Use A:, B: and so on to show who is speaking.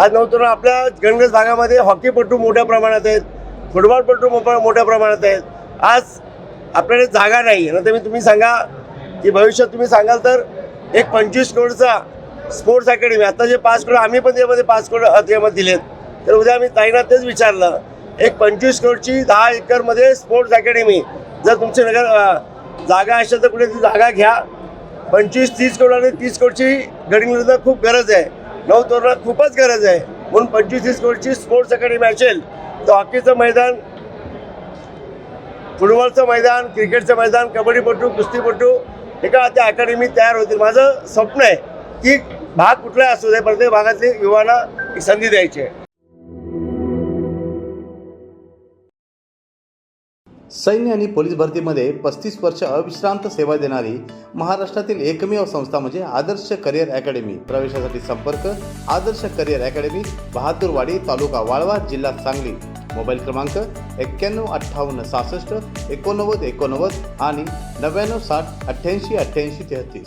A: आज नवतरुण आपल्या गणगस भागामध्ये हॉकीपटू मोठ्या प्रमाणात आहेत, फुटबॉलपटू मोठ्या प्रमाणात आहेत. आज आपल्याकडे जागा नाही ना, तर तुम्ही सांगा की भविष्यात तुम्ही सांगाल तर एक 25 करोडचा स्पोर्ट्स अकॅडमी, आता जे 5 करोड आम्ही पण त्यामध्ये 5 करोड त्यामध्ये दिलेत. तर उद्या आम्ही ताईंना तेच विचारलं, एक 25 करोडची 10 एकरमध्ये स्पोर्ट्स अकॅडमी जर तुमच्या नगर जागा असेल तर कुठे ती जागा घ्या. 25-30 करोड आणि 30 करोडची गडिंग्लजला खूप गरज आहे, नवतरुणात खूपच गरज आहे. म्हणून 25-30 करोडची स्पोर्ट्स अकॅडमी असेल तर हॉकीचं मैदान, फुटबॉलचं मैदान, क्रिकेटचं मैदान, कबड्डीपटू, कुस्तीपटू एका त्या अकॅडमी तयार होतील. माझं स्वप्न आहे की भाग कुठलाही असू दे, प्रत्येक भागातली युवांना एक संधी द्यायची आहे.
B: सैन्य आणि पोलीस भरतीमध्ये 35 वर्ष अविश्रांत सेवा देणारी महाराष्ट्रातील एकमेव संस्था म्हणजे आदर्श करिअर अकॅडमी. प्रवेशासाठी संपर्क आदर्श करिअर अकॅडमी, बहादूरवाडी, तालुका वाळवा, जिल्हा सांगली. मोबाईल क्रमांक 91 58 66 89 89 आणि 99 60 88 88 33.